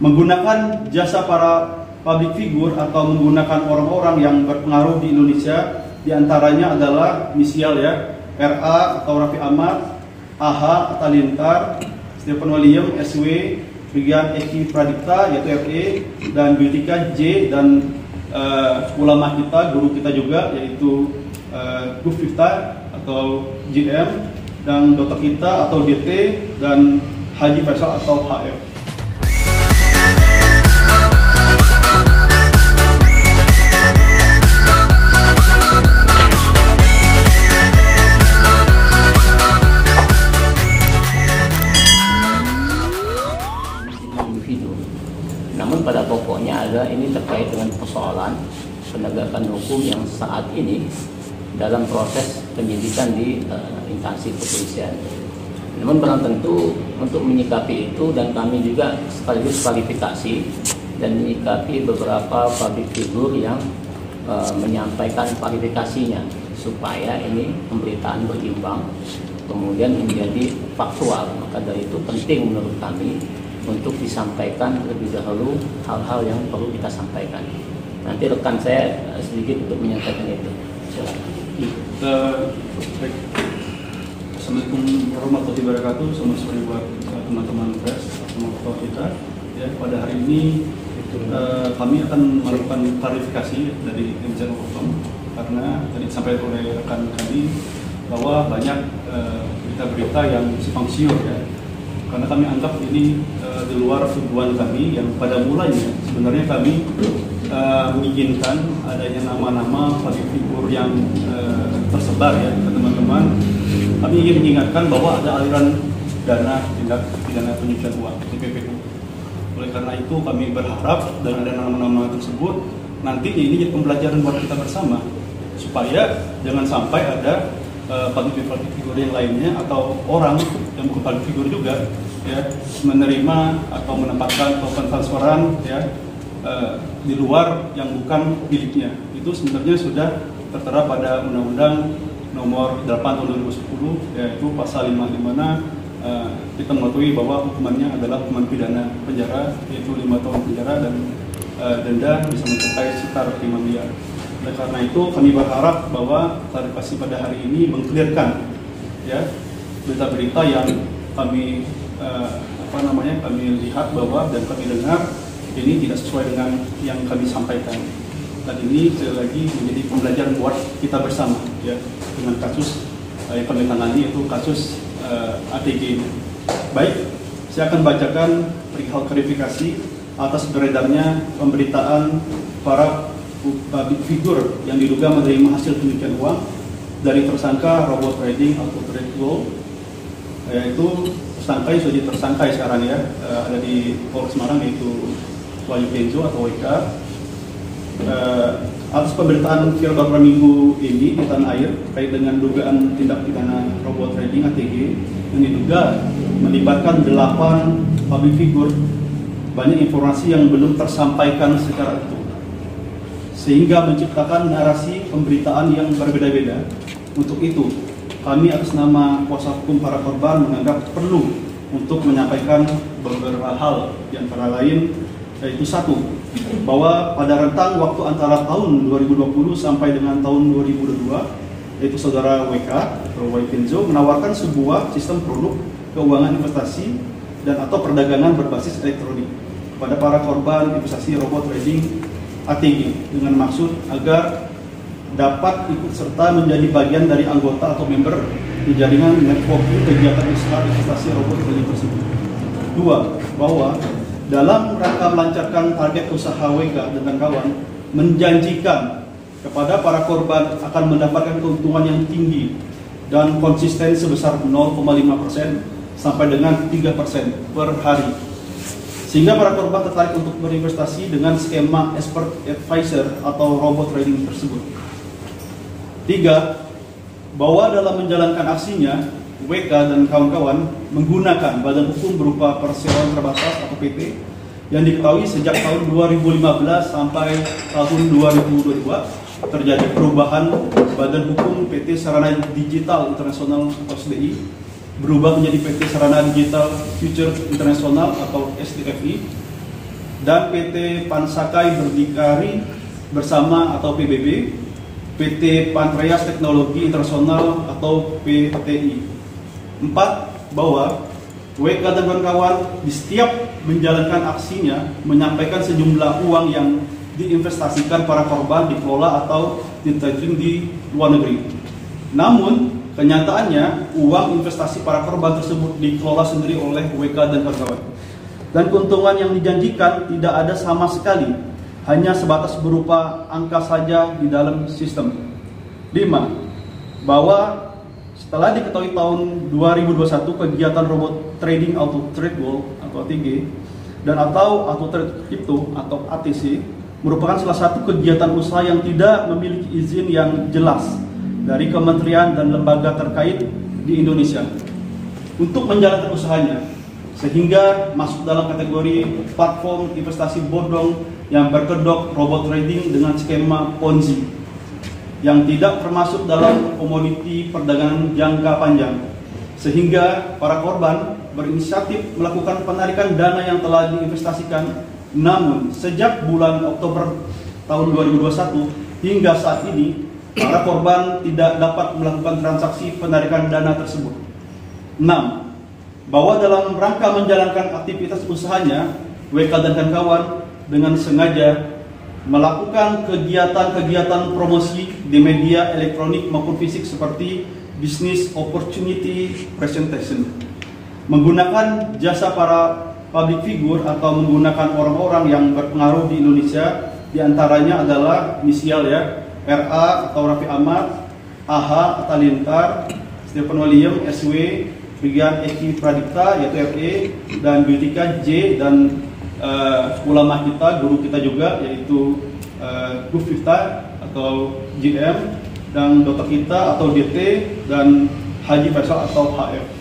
menggunakan jasa para public figure atau menggunakan orang-orang yang berpengaruh di Indonesia, diantaranya adalah inisial ya, RA atau Raffi Ahmad, AH Atalintar, Stephen William SW, Vigian Eki Pradipta yaitu RE, dan Biutika J, dan ulama kita, guru kita juga yaitu Gus Fifta atau JM, dan dokter kita atau DT, dan Haji Faisal atau HF. Namun pada pokoknya ini terkait dengan persoalan penegakan hukum yang saat ini dalam proses penyidikan di instansi kepolisian. Namun barang tentu untuk menyikapi itu, dan kami juga sekaligus klarifikasi dan menyikapi beberapa public figure yang menyampaikan klarifikasinya supaya ini pemberitaan berimbang kemudian menjadi faktual. Maka dari itu penting menurut kami untuk disampaikan lebih dahulu hal-hal yang perlu kita sampaikan. Nanti rekan saya sedikit untuk menyampaikan itu. Silakan. Assalamualaikum warahmatullahi wabarakatuh. Selamat sore buat teman-teman pers, teman-teman kita. Ya, pada hari ini kami akan melakukan klarifikasi dari Dirjen Hukum, karena tadi disampaikan oleh rekan kami bahwa banyak berita-berita yang simpang siur ya. Karena kami anggap ini di luar tujuan kami yang pada mulanya sebenarnya kami menginginkan adanya nama-nama public figure yang tersebar ya ke teman-teman. Kami ingin mengingatkan bahwa ada aliran dana tindak pidana pencucian uang TPPU. Oleh karena itu kami berharap dengan ada nama-nama tersebut nanti ini jadi pembelajaran buat kita bersama supaya jangan sampai ada public figure yang lainnya atau orang yang bukan public figure juga ya menerima atau menempatkan token transferan ya di luar yang bukan miliknya. Itu sebenarnya sudah tertera pada Undang-Undang Nomor 8 Tahun 2010 yaitu pasal 5 di mana kita mengetahui bahwa hukumannya adalah hukuman pidana penjara yaitu 5 tahun penjara dan denda bisa mencapai sekitar 5 miliar. Oleh karena itu kami berharap bahwa klarifikasi pada hari ini mengklirkan ya berita-berita yang kami kami lihat bahwa dan kami dengar ini tidak sesuai dengan yang kami sampaikan. Dan ini sekali lagi menjadi pembelajaran buat kita bersama ya dengan kasus yang kami tangani yaitu kasus ATG. Baik, saya akan bacakan perihal klarifikasi atas beredarnya pemberitaan para public figure yang diduga menerima hasil pencucian uang dari tersangka robot trading atau trade law, yaitu tersangka yang sudah ditersangkai sekarang ya ada di Polres Semarang yaitu Wahyu Kenzo atau WK. Atas pemberitaan viral beberapa minggu ini di tanah air terkait dengan dugaan tindak pidana robot trading ATG yang diduga melibatkan 8 public figure, banyak informasi yang belum tersampaikan secara utuh sehingga menciptakan narasi pemberitaan yang berbeda-beda. Untuk itu, kami atas nama kuasa hukum para korban menganggap perlu untuk menyampaikan beberapa hal, di antara lain yaitu satu, bahwa pada rentang waktu antara tahun 2020 sampai dengan tahun 2022, yaitu saudara WK atau Wahyu Kenzo menawarkan sebuah sistem produk keuangan investasi dan atau perdagangan berbasis elektronik pada para korban investasi robot trading ATG dengan maksud agar dapat ikut serta menjadi bagian dari anggota atau member di jaringan networking kegiatan usaha investasi robot trading tersebut. Dua, bahwa dalam rangka melancarkan target usaha WK dengan kawan menjanjikan kepada para korban akan mendapatkan keuntungan yang tinggi dan konsisten sebesar 0,5% sampai dengan 3% per hari, sehingga para korban tertarik untuk berinvestasi dengan skema expert advisor atau robot trading tersebut. Tiga, bahwa dalam menjalankan aksinya, WK dan kawan-kawan menggunakan badan hukum berupa perseroan terbatas atau PT yang diketahui sejak tahun 2015 sampai tahun 2022 terjadi perubahan badan hukum PT Sarana Digital Internasional atau SDI berubah menjadi PT Sarana Digital Future Internasional atau SDFI dan PT Pansakai Berdikari bersama atau PBB, PT Pantreas Teknologi Internasional atau PTI. 4. Bahwa WK dan kawan-kawan di setiap menjalankan aksinya menyampaikan sejumlah uang yang diinvestasikan para korban dikelola atau ditrading di luar negeri. Namun kenyataannya uang investasi para korban tersebut dikelola sendiri oleh WK dan kawan-kawan. Dan keuntungan yang dijanjikan tidak ada sama sekali, hanya sebatas berupa angka saja di dalam sistem. 5. Bahwa setelah diketahui tahun 2021 kegiatan robot trading auto trade wall atau ATG dan atau auto trade crypto atau ATC merupakan salah satu kegiatan usaha yang tidak memiliki izin yang jelas dari kementerian dan lembaga terkait di Indonesia untuk menjalankan usahanya, sehingga masuk dalam kategori platform investasi bodong yang berkedok robot trading dengan skema Ponzi yang tidak termasuk dalam komoditi perdagangan jangka panjang, sehingga para korban berinisiatif melakukan penarikan dana yang telah diinvestasikan. Namun sejak bulan Oktober tahun 2021 hingga saat ini para korban tidak dapat melakukan transaksi penarikan dana tersebut. 6. Bahwa dalam rangka menjalankan aktivitas usahanya, WK dan kawan dengan sengaja melakukan kegiatan-kegiatan promosi di media elektronik maupun fisik seperti business opportunity presentation, menggunakan jasa para public figure atau menggunakan orang-orang yang berpengaruh di Indonesia, diantaranya adalah inisial ya, RA atau Raffi Ahmad, AH Atta Lintar, Stephen William, SW, Brigian Eki Pradipta yaitu RE, dan Biutika J, dan ulama kita, guru kita juga yaitu Gus Fifta atau GM, dan dokter kita atau DT, dan Haji Faisal atau HF.